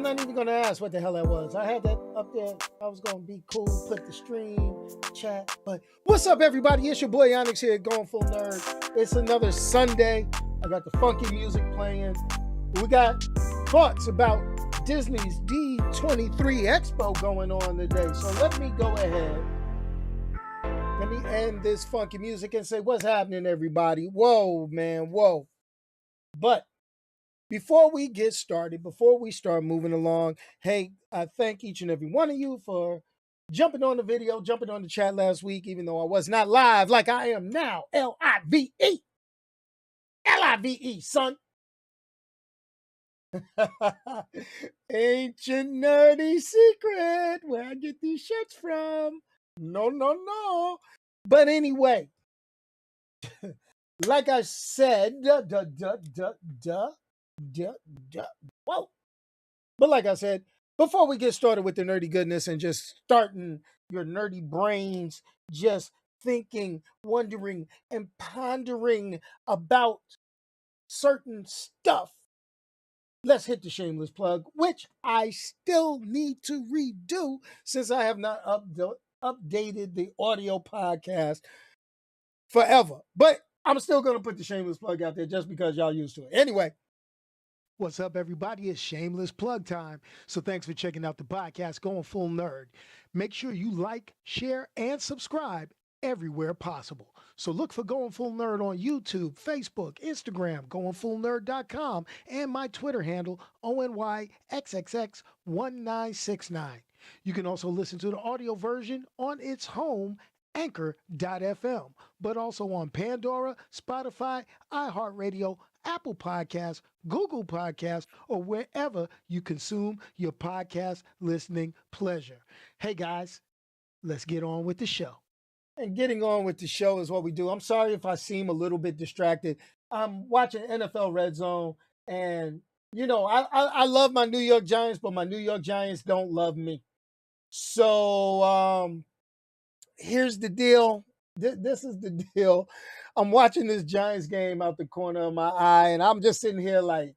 I'm not even gonna ask what the hell that was. I had that up there. I was gonna be cool, put the stream, chat. But what's up, everybody? It's your boy Onyx here, Going Full Nerd. It's another Sunday. I got the funky music playing. We got thoughts about Disney's D23 Expo going on today. So let me go ahead. Let me end this funky music and say, what's happening, everybody? Whoa, man, whoa. But before we get started, before we start moving along, hey, I thank each and every one of you for jumping on the video, jumping on the chat last week, even though I was not live like I am now. L-I-V-E. L-I-V-E, son. Ancient nerdy secret where I get these shirts from. No. But anyway, like I said, whoa. But like I said, before we get started with the nerdy goodness and just starting your nerdy brains, just thinking, wondering, and pondering about certain stuff, let's hit the shameless plug, which I still need to redo since I have not updated the audio podcast forever. But I'm still going to put the shameless plug out there just because y'all used to it. Anyway. What's up, everybody? It's Shameless Plug time. So thanks for checking out the podcast, Going Full Nerd. Make sure you like, share, and subscribe everywhere possible. So look for Going Full Nerd on YouTube, Facebook, Instagram, goingfullnerd.com, and my Twitter handle, ONYXXX1969. You can also listen to the audio version on its home, Anchor.fm, but also on Pandora, Spotify, iHeartRadio, Apple Podcasts, Google Podcasts, or wherever you consume your podcast listening pleasure. Hey guys, let's get on with the show. And getting on with the show is what we do. I'm sorry if I seem a little bit distracted. I'm watching NFL Red Zone, and you know, I love my New York Giants, but my New York Giants don't love me. So here's the deal. This is the deal. I'm watching this Giants game out the corner of my eye, and I'm just sitting here like,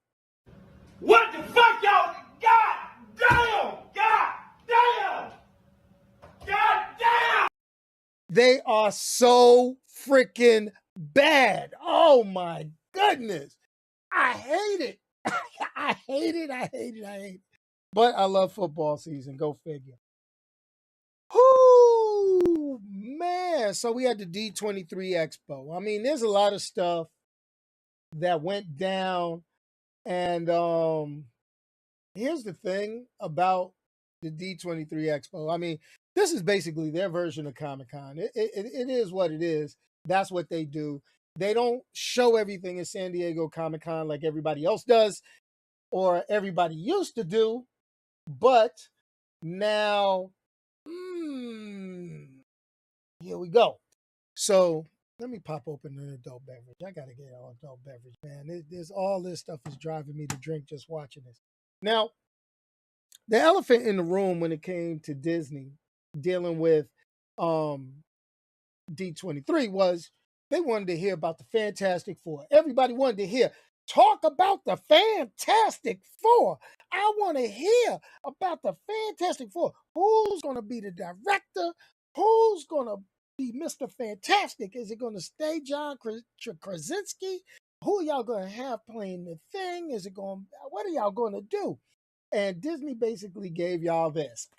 what the fuck, y'all? God damn! God damn! God damn! They are so freaking bad. Oh my goodness. I hate it. I hate it. But I love football season. Go figure. Whoo, man. So we had the D23 Expo. I mean, there's a lot of stuff that went down. And here's the thing about the D23 Expo. I mean, this is basically their version of Comic-Con. It is what it is. That's what they do. They don't show everything in San Diego Comic-Con like everybody else does or everybody used to do. But now, here we go. So let me pop open an adult beverage. I got to get an adult beverage, man. There's all this stuff is driving me to drink just watching this. Now, the elephant in the room when it came to Disney dealing with D23 was they wanted to hear about the Fantastic Four. Everybody wanted to hear, talk about the Fantastic Four. I want to hear about the Fantastic Four. Who's going to be the director? Who's going to be Mr. Fantastic? Is it going to stay John Krasinski? Who are y'all going to have playing the thing? What are y'all going to do? And Disney basically gave y'all this.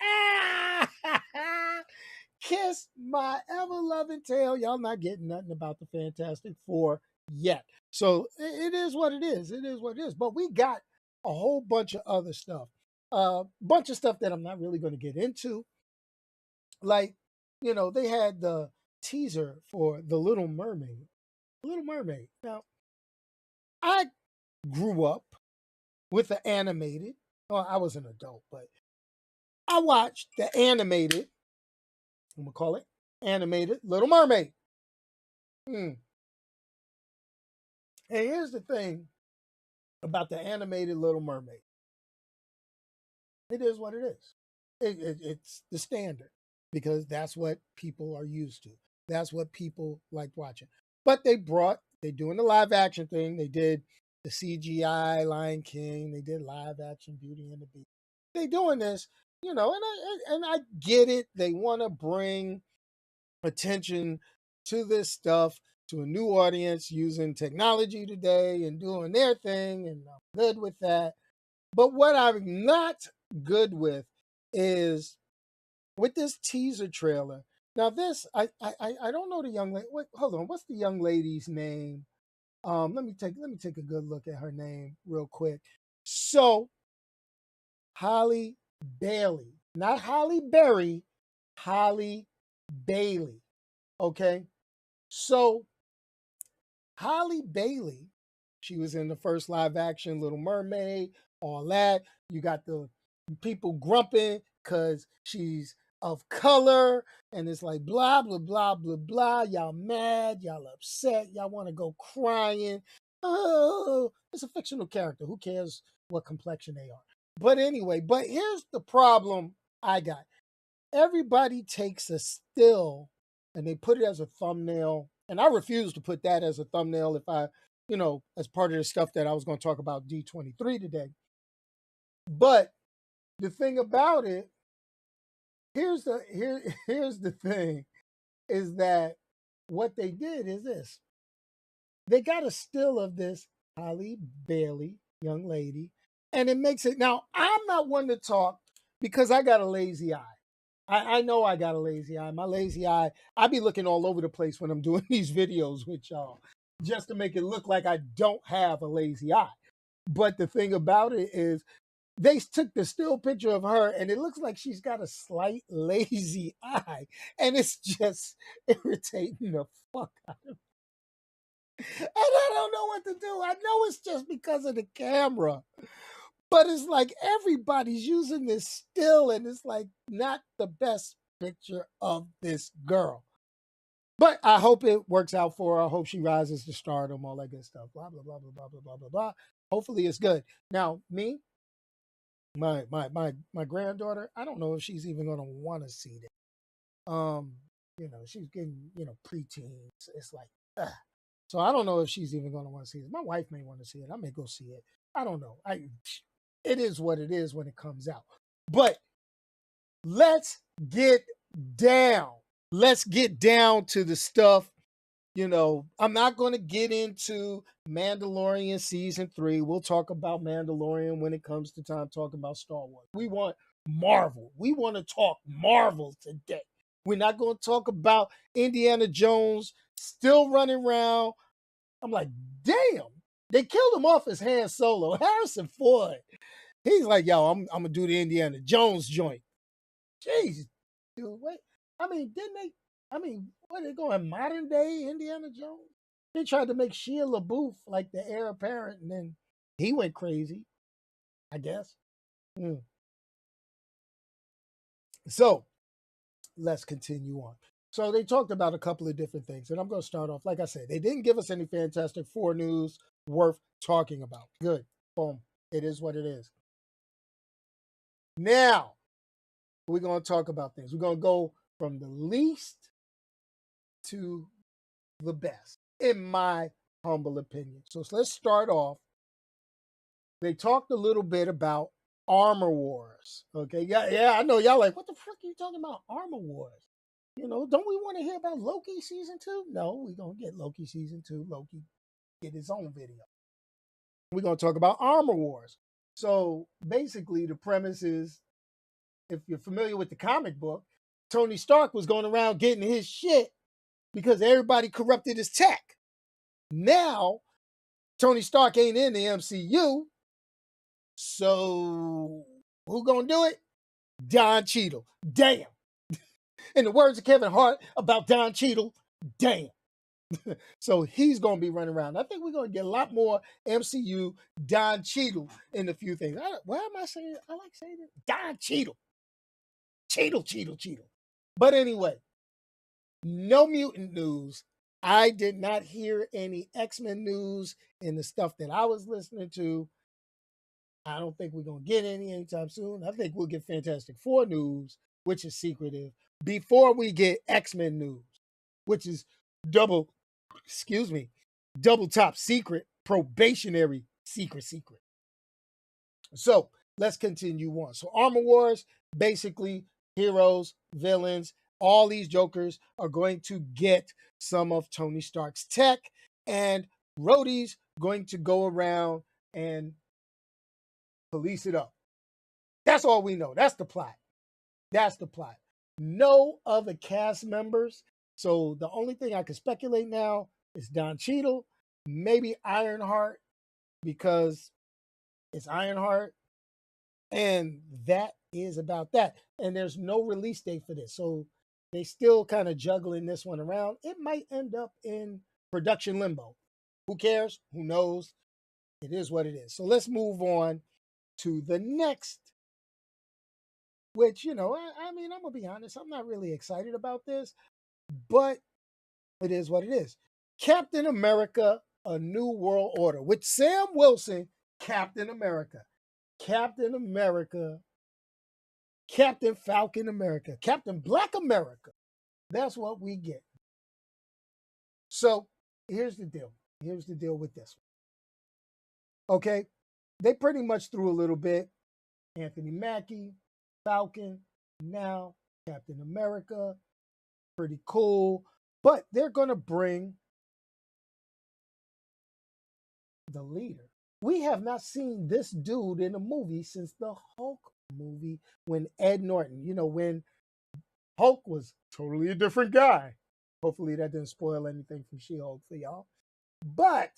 Kiss my ever-loving tail. Y'all not getting nothing about the Fantastic Four yet. So it is what it is. It is what it is. But we got a whole bunch of other stuff. Bunch of stuff that I'm not really going to get into. Like, you know, they had the teaser for The Little Mermaid. Little Mermaid. Now, I grew up with the animated. Well, I was an adult, but I watched the animated, I'm going to call it animated Little Mermaid. And here's the thing about the animated Little Mermaid. It is what it is. It's the standard because that's what people are used to. That's what people like watching. But they're doing the live action thing. They did the CGI Lion King. They did live action Beauty and the Beast. they doing this, and I get it. They want to bring attention to this stuff to a new audience using technology today and doing their thing, and I'm good with that. But what I'm not good with is with this teaser trailer. Now, this I don't know the young lady. Wait, hold on. What's the young lady's name? Let me take a good look at her name real quick. So Holly Bailey, not Holly Berry, Holly Bailey. Okay, so Holly Bailey, she was in the first live action Little Mermaid, all that. You got the people grumping because she's of color, and it's like blah, blah, blah, blah, blah. Y'all mad, y'all upset, y'all want to go crying. Oh, it's a fictional character. Who cares what complexion they are? But anyway, but here's the problem I got. Everybody takes a still and they put it as a thumbnail. And I refuse to put that as a thumbnail if I, as part of the stuff that I was going to talk about D23 today. But the thing about it, here's the thing, is that what they did is this. They got a still of this Holly Bailey, young lady, and it makes it. Now, I'm not one to talk because I got a lazy eye. I know I got a lazy eye. My lazy eye, I be looking all over the place when I'm doing these videos with y'all, just to make it look like I don't have a lazy eye. But the thing about it is, they took the still picture of her and it looks like she's got a slight lazy eye. And it's just irritating the fuck out of me. And I don't know what to do. I know it's just because of the camera. But it's like everybody's using this still, and it's like not the best picture of this girl. But I hope it works out for her. I hope she rises to stardom, all that good stuff. Blah, blah, blah, blah, blah, blah, blah, blah, blah. Hopefully it's good. Now, me, my granddaughter, I don't know if she's even gonna want to see that. She's getting, preteens. It's like, ugh. So I don't know if she's even gonna want to see it. My wife may want to see it. I may go see it. I don't know. It is what it is when it comes out. But let's get down. Let's get down to the stuff. I'm not going to get into Mandalorian season 3. We'll talk about Mandalorian when it comes to time talking about Star Wars. We want Marvel. We want to talk Marvel today. We're not going to talk about Indiana Jones still running around. I'm like, damn, they killed him off as Han Solo. Harrison Ford. He's like, yo, I'm gonna do the Indiana Jones joint. Jeez, dude, wait. What are they going modern day Indiana Jones? They tried to make Shia LaBeouf like the heir apparent, and then he went crazy, I guess. So let's continue on. So they talked about a couple of different things, and I'm going to start off. Like I said, they didn't give us any Fantastic Four news worth talking about. Good. Boom. It is what it is. Now, we're going to talk about things. We're going to go from the least to the best, in my humble opinion. So let's start off. They talked a little bit about Armor Wars. Okay, yeah, I know y'all like, what the fuck are you talking about, Armor Wars? Don't we want to hear about Loki season 2? No, we're going to get Loki season 2. Loki get his own video. We're going to talk about Armor Wars. So basically, the premise is, if you're familiar with the comic book, Tony Stark was going around getting his shit because everybody corrupted his tech. Now, Tony Stark ain't in the MCU, so who gonna do it? Don Cheadle. Damn. In the words of Kevin Hart about Don Cheadle, damn. So he's gonna be running around. I think we're gonna get a lot more MCU Don Cheadle in a few things. Why am I saying? I like saying it. Don Cheadle. Cheadle. But anyway, no mutant news. I did not hear any X-Men news in the stuff that I was listening to. I don't think we're going to get any anytime soon. I think we'll get Fantastic Four news, which is secretive, before we get X-Men news, which is double top secret, probationary secret. So let's continue on. So Armor Wars, basically heroes, villains, all these jokers are going to get some of Tony Stark's tech, and Rhodey's going to go around and police it up. That's all we know. That's the plot. That's the plot. No other cast members. So the only thing I can speculate now is Don Cheadle, maybe Ironheart, because it's Ironheart. And that is about that. And there's no release date for this. So they still kind of juggling this one around. It might end up in production limbo. Who cares? Who knows? It is what it is. So let's move on to the next, which, you know, I mean, I'm going to be honest, I'm not really excited about this, but it is what it is. Captain America, A New World Order with Sam Wilson, Captain America. Captain America, Captain Falcon America, Captain Black America. That's what we get. So here's the deal. Here's the deal with this one. Okay. They pretty much threw a little bit. Anthony Mackie, Falcon, now Captain America. Pretty cool. But they're going to bring the leader. We have not seen this dude in a movie since the Hulk movie when Ed Norton, you know, when Hulk was totally a different guy. Hopefully that didn't spoil anything from She-Hulk for y'all. But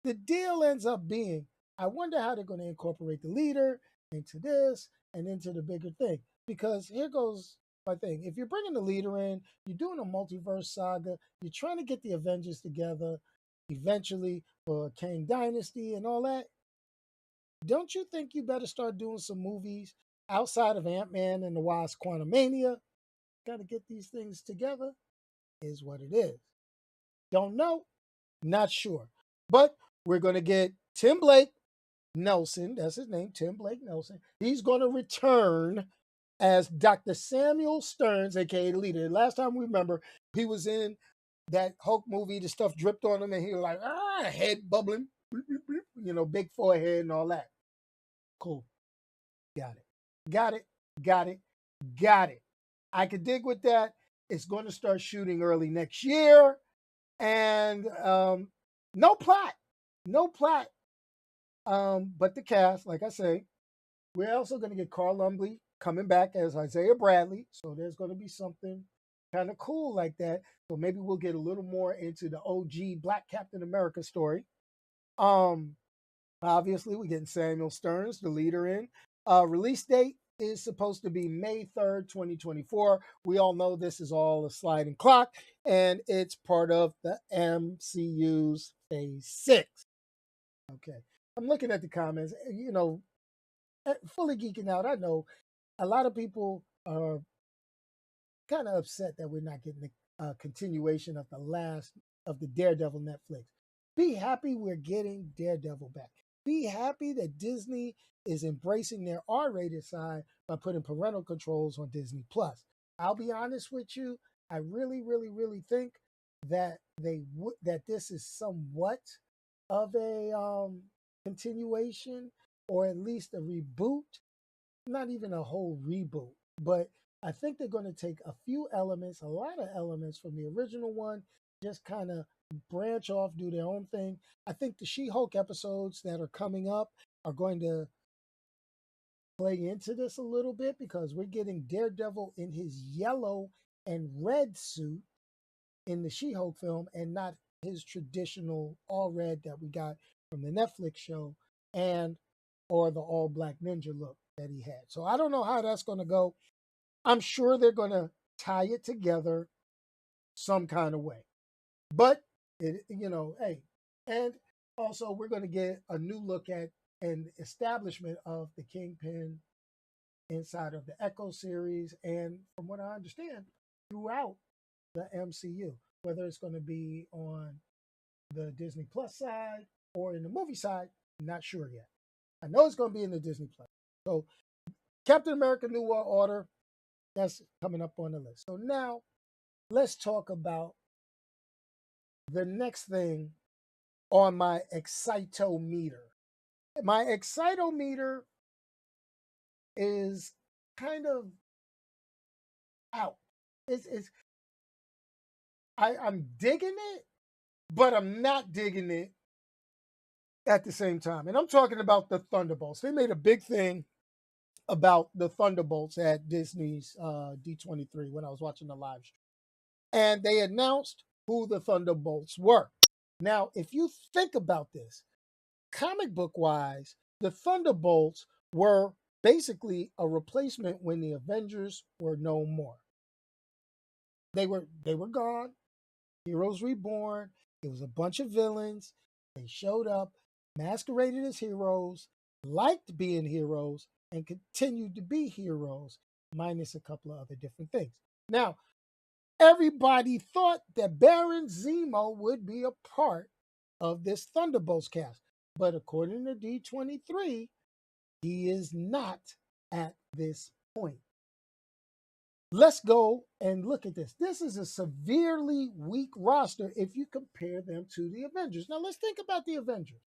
the deal ends up being, I wonder how they're going to incorporate the leader into this and into the bigger thing. Because here goes my thing. If you're bringing the leader in, you're doing a multiverse saga, you're trying to get the Avengers together eventually for Kang Dynasty and all that, don't you think you better start doing some movies outside of Ant-Man and the Wasp Quantumania? Got to get these things together, is what it is. Don't know, not sure. But we're going to get Tim Blake Nelson, that's his name, Tim Blake Nelson. He's going to return as Dr. Samuel Stearns, aka the leader. Last time we remember, he was in that Hulk movie, the stuff dripped on him, and he was like, head bubbling, you know, big forehead and all that. Cool. Got it. Got it. Got it. Got it. I could dig with that. It's going to start shooting early next year. And no plot. No plot. But the cast, like I say, we're also going to get Carl Lumbly coming back as Isaiah Bradley. So there's going to be something kind of cool like that. So maybe we'll get a little more into the OG Black Captain America story. Obviously, we're getting Samuel Stearns, the leader, in. Release date is supposed to be May 3rd, 2024. We all know this is all a sliding clock, and it's part of the MCU's Phase 6. Okay. I'm looking at the comments, you know, fully geeking out. I know a lot of people are kind of upset that we're not getting the continuation of the last of the Daredevil Netflix. Be happy we're getting Daredevil back. Be happy that Disney is embracing their R-rated side by putting parental controls on Disney Plus. I'll be honest with you, I really, really, really think that that this is somewhat of a continuation or at least a reboot. Not even a whole reboot, but I think they're going to take a few elements, a lot of elements from the original one, just kind of branch off, do their own thing. I think the She-Hulk episodes that are coming up are going to play into this a little bit because we're getting Daredevil in his yellow and red suit in the She-Hulk film and not his traditional all red that we got from the Netflix show and or the all black ninja look that he had. So I don't know how that's going to go. I'm sure they're going to tie it together some kind of way. But it, you know, hey, and also we're going to get a new look at an establishment of the Kingpin inside of the Echo series and from what I understand throughout the MCU, whether it's going to be on the Disney Plus side or in the movie side, I'm not sure yet. I know it's going to be in the Disney Plus. So Captain America New World Order, that's coming up on the list. So now let's talk about the next thing on my excitometer. My excitometer is kind of out. It's I'm digging it, but I'm not digging it at the same time. And I'm talking about the Thunderbolts. They made a big thing about the Thunderbolts at Disney's D23 when I was watching the live stream. And they announced who the Thunderbolts were. Now, if you think about this, comic book wise, the Thunderbolts were basically a replacement when the Avengers were no more. They were gone. Heroes Reborn. It was a bunch of villains. They showed up, masqueraded as heroes, liked being heroes, and continued to be heroes, minus a couple of other different things. Now, everybody thought that Baron Zemo would be a part of this Thunderbolts cast. But according to D23, he is not at this point. Let's go and look at this. This is a severely weak roster if you compare them to the Avengers. Now, let's think about the Avengers.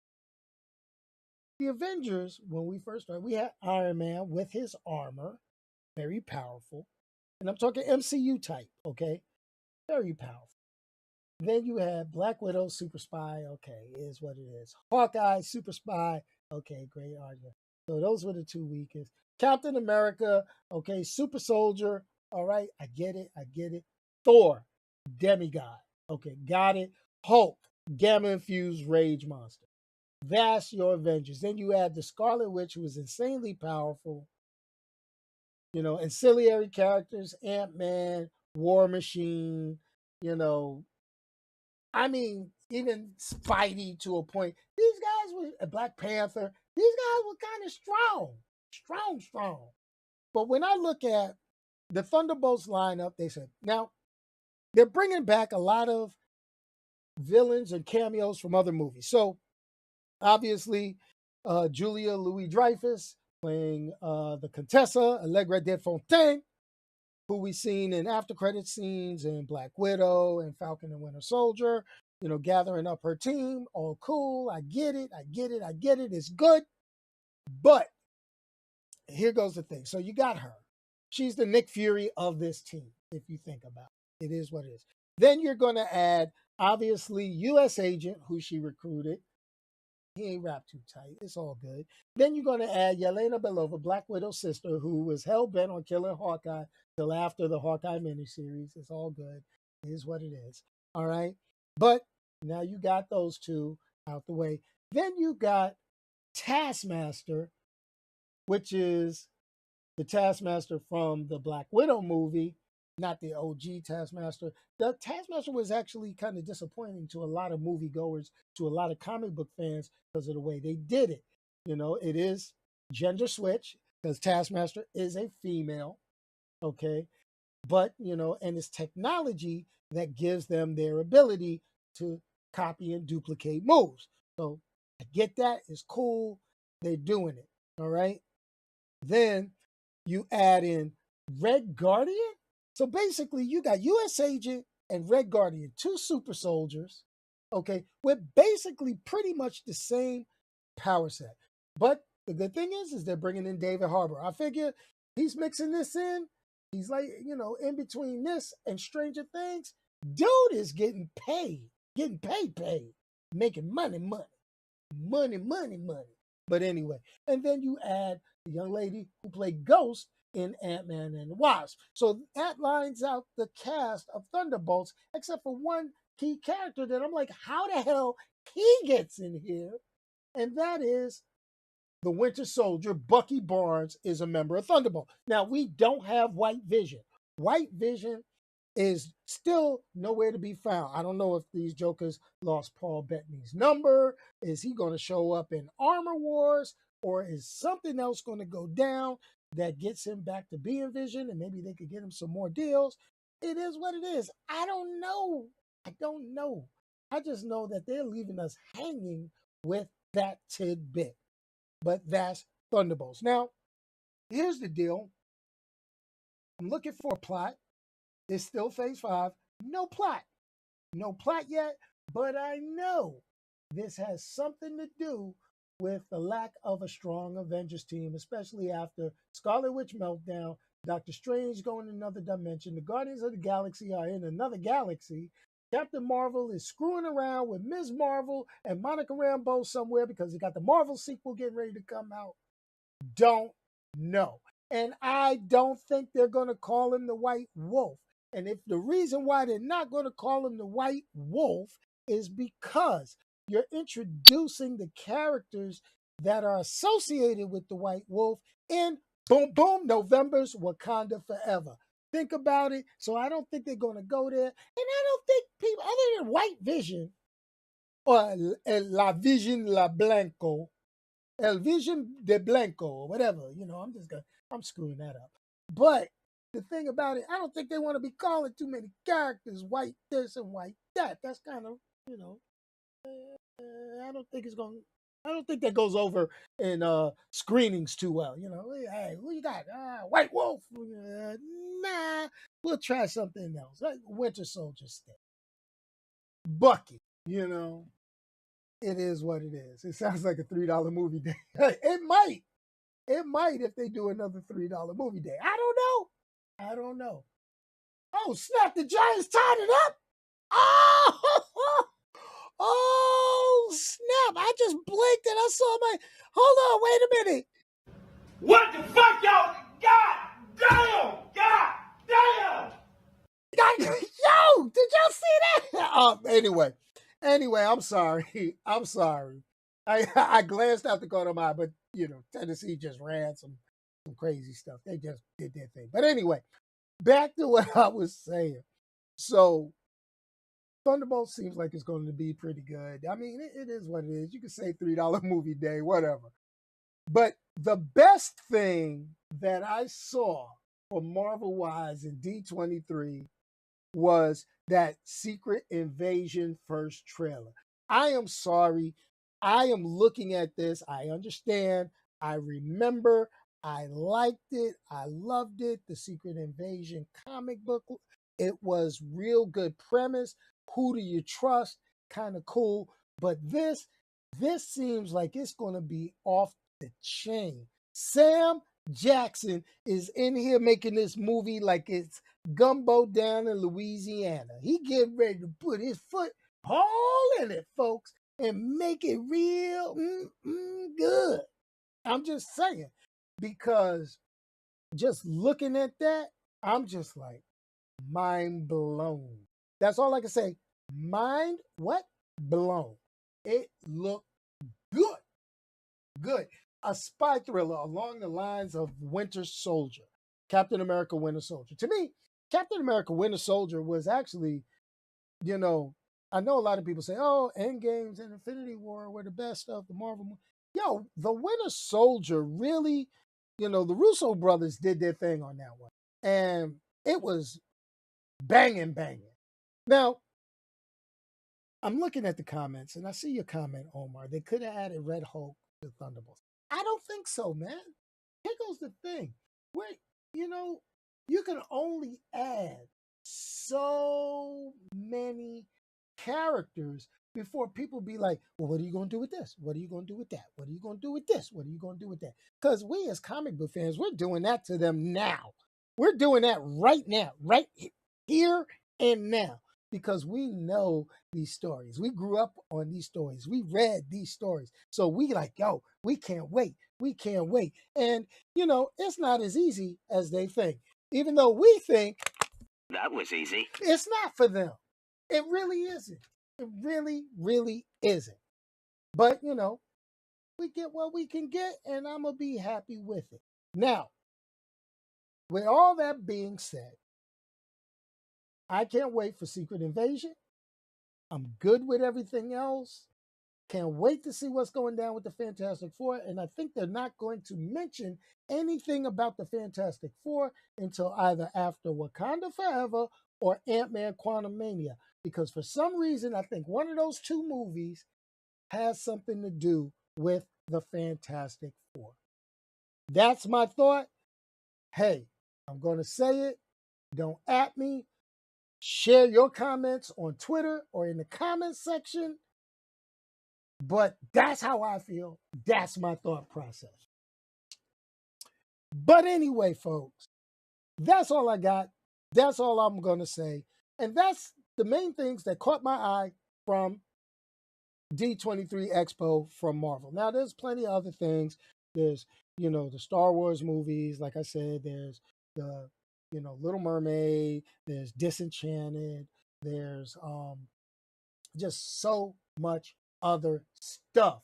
The Avengers, when we first started, we had Iron Man with his armor, very powerful. And I'm talking MCU type, okay? Very powerful. Then you had Black Widow, Super Spy, okay, is what it is. Hawkeye, Super Spy, okay, great argument. So those were the two weakest. Captain America, okay, Super Soldier, all right, I get it. Thor, demigod, okay, got it. Hulk, gamma infused rage monster. That's your Avengers. Then you add the Scarlet Witch, who was insanely powerful. You know, ancillary characters, Ant-Man, War Machine, you know, I mean, even Spidey to a point. These guys were Black Panther. These guys were kind of strong. But when I look at the Thunderbolts lineup, they said now they're bringing back a lot of villains and cameos from other movies. So obviously, Julia Louis-Dreyfus playing the Contessa Allegra de Fontaine, who we've seen in after credit scenes in Black Widow and Falcon and Winter Soldier, you know, gathering up her team. All cool. I get it. It's good. But here goes the thing. So you got her. She's the Nick Fury of this team, if you think about it. It is what it is. Then you're going to add, obviously, U.S. agent, who she recruited. He ain't wrapped too tight. It's all good. Then you're going to add Yelena Belova, Black Widow's sister, who was hell bent on killing Hawkeye till after the Hawkeye miniseries. It's all good. It is what it is. All right. But now you got those two out the way. Then you got Taskmaster, which is the Taskmaster from the Black Widow movie, not the OG Taskmaster. The Taskmaster was actually kind of disappointing to a lot of moviegoers, to a lot of comic book fans because of the way they did it. You know, it is gender switch because Taskmaster is a female, okay? But, you know, and it's technology that gives them their ability to copy and duplicate moves. So I get that. It's cool. They're doing it, all right? Then you add in Red Guardian. So basically, you got U.S. Agent and Red Guardian, two super soldiers, okay, with basically pretty much the same power set. But the good thing is they're bringing in David Harbour. I figure he's mixing this in. He's like, you know, in between this and Stranger Things, dude is getting paid, making money. But anyway, and then you add the young lady who played Ghost in Ant-Man and the Wasp. So that lines out the cast of Thunderbolts, except for one key character that I'm like, how the hell he gets in here? And that is the Winter Soldier. Bucky Barnes is a member of Thunderbolt. Now, we don't have White Vision. White Vision is still nowhere to be found. I don't know if these jokers lost Paul Bettany's number. Is he going to show up in Armor Wars? Or is something else going to go down that gets him back to being Vision and maybe they could get him some more deals? It is what it is. I don't know. I just know that they're leaving us hanging with that tidbit. But that's Thunderbolts. Now, here's the deal. I'm looking for a plot. It's still phase 5. No plot. No plot yet, but I know this has something to do with the lack of a strong Avengers team, especially after Scarlet Witch meltdown, Doctor Strange going in another dimension, the Guardians of the Galaxy are in another galaxy, Captain Marvel is screwing around with Ms. Marvel and Monica Rambeau somewhere because they got the Marvel sequel getting ready to come out. Don't know. And I don't think they're going to call him the White Wolf. And if the reason why they're not going to call him the White Wolf is because you're introducing the characters that are associated with the White Wolf in boom, boom, November's Wakanda Forever. Think about it. So I don't think they're going to go there. And I don't think people, other than White Vision or La Vision La Blanco, El Vision de Blanco, or whatever, I'm screwing that up. But the thing about it, I don't think they want to be calling too many characters white this and white that. That's kind of, I don't think it's going. I don't think that goes over in screenings too well. Hey, who you got? White Wolf. Nah, we'll try something else. Like Winter Soldier stick. Bucky. It is what it is. It sounds like a $3 movie day. It might. It might if they do another $3 movie day. I don't know. Oh, snap. The Giants tied it up. Oh, oh, snap. I just blinked and I saw hold on, wait a minute. What the fuck, y'all? God damn! God damn! Yo, did y'all see that? Anyway, I'm sorry. I'm sorry. I glanced out the corner of my eye, but Tennessee just ran some crazy stuff. They just did their thing. But anyway, back to what I was saying. So Thunderbolt seems like it's going to be pretty good. I mean, it is what it is. You can say $3 movie day, whatever. But the best thing that I saw for Marvel Wise in D23 was that Secret Invasion first trailer. I am sorry. I am looking at this. I understand. I remember. I liked it. I loved it. The Secret Invasion comic book. It was real good premise. Who do you trust? Kind of cool. But this seems like it's going to be off the chain. Sam Jackson is in here making this movie like it's gumbo down in Louisiana. He getting ready to put his foot all in it, folks, and make it real good. I'm just saying, because just looking at that, I'm just like mind blown. That's all I can say. Mind what? Blown. It looked good. Good. A spy thriller along the lines of Winter Soldier, Captain America Winter Soldier. To me, Captain America Winter Soldier was actually, I know a lot of people say, oh, Endgames and Infinity War were the best of the Marvel. Yo, the Winter Soldier really, the Russo brothers did their thing on that one. And it was banging. Now, I'm looking at the comments and I see your comment, Omar. They could have added Red Hulk to Thunderbolts. I don't think so, man. Here goes the thing. You can only add so many characters before people be like, well, what are you going to do with this? What are you going to do with that? What are you going to do with this? What are you going to do with that? Because we as comic book fans, we're doing that to them now. We're doing that right now, right here and now, because we know these stories. We grew up on these stories. We read these stories. So we like, yo, we can't wait. We can't wait. And, it's not as easy as they think. Even though we think that was easy. It's not for them. It really isn't. It really, really isn't. But, we get what we can get, and I'm going to be happy with it. Now, with all that being said, I can't wait for Secret Invasion. I'm good with everything else. Can't wait to see what's going down with the Fantastic Four. And I think they're not going to mention anything about the Fantastic Four until either after Wakanda Forever or Ant-Man Quantumania. Because for some reason, I think one of those two movies has something to do with the Fantastic Four. That's my thought. Hey, I'm going to say it. Don't at me. Share your comments on Twitter or in the comments section. But that's how I feel. That's my thought process. But anyway, folks, that's all I got. That's all I'm going to say. And that's the main things that caught my eye from D23 Expo from Marvel. Now, there's plenty of other things. There's, the Star Wars movies. Like I said, there's the, Little Mermaid. There's Disenchanted. There's just so much other stuff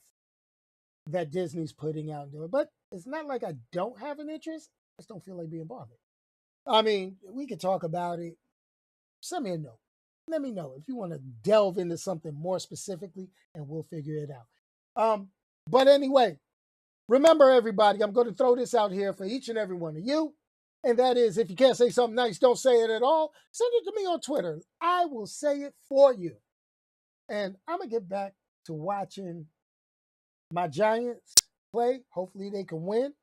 that Disney's putting out and doing. But it's not like I don't have an interest. I just don't feel like being bothered. I mean, we could talk about it. Send me a note. Let me know if you want to delve into something more specifically, and we'll figure it out. But anyway, remember, everybody, I'm going to throw this out here for each and every one of you. And that is, if you can't say something nice, don't say it at all. Send it to me on Twitter. I will say it for you. And I'm going to get back to watching my Giants play. Hopefully they can win.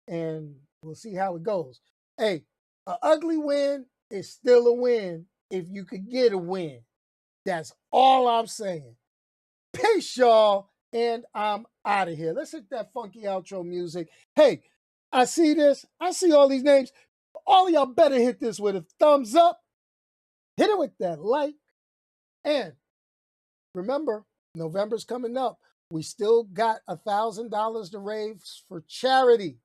And we'll see how it goes. Hey, an ugly win is still a win if you could get a win. That's all I'm saying. Peace, y'all. And I'm out of here. Let's hit that funky outro music. Hey, I see this. I see all these names. All of y'all better hit this with a thumbs up. Hit it with that like. And remember, November's coming up. We still got $1,000 to raise for charity.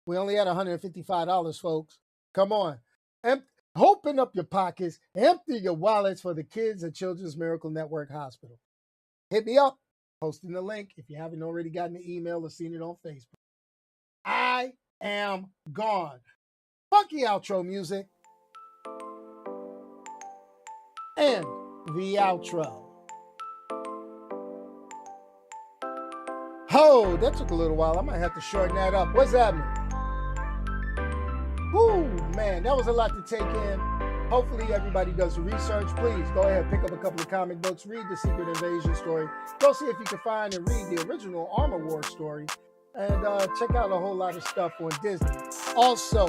We only had $155, folks. Come on. Open up your pockets. Empty your wallets for the kids at Children's Miracle Network Hospital. Hit me up. Posting the link if you haven't already gotten the email or seen it on Facebook. I am gone. Funky outro music. And the outro. Oh, that took a little while. I might have to shorten that up. What's happening? Woo, man, that was a lot to take in. Hopefully everybody does the research. Please go ahead, pick up a couple of comic books, read the Secret Invasion story. Go see if you can find and read the original Armor War story. And check out a whole lot of stuff on Disney. Also,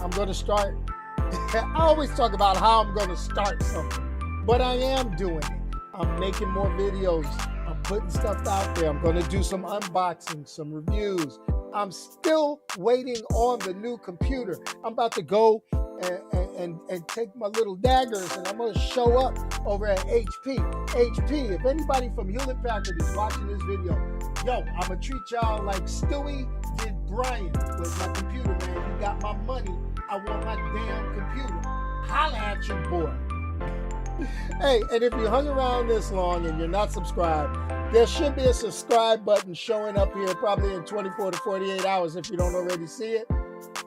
I'm going to start. I always talk about how I'm going to start something, but I am doing it. I'm making more videos. I'm putting stuff out there. I'm going to do some unboxings, some reviews. I'm still waiting on the new computer. I'm about to go and take my little daggers, and I'm going to show up over at HP. HP, if anybody from Hewlett Packard is watching this video, yo, I'm going to treat y'all like Stewie did Brian with my computer, man. You got my money. I want my damn computer. Holla at your boy. Hey, and if you hung around this long and you're not subscribed, there should be a subscribe button showing up here probably in 24 to 48 hours if you don't already see it.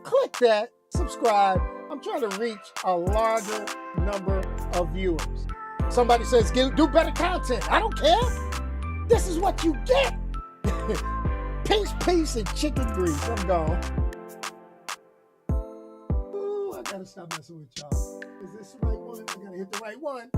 Click that, subscribe. I'm trying to reach a larger number of viewers. Somebody says, do better content. I don't care. This is what you get. Peace, and chicken grease. I'm gone. Ooh, I gotta stop messing with y'all. Is this the right one? I gotta hit the right one.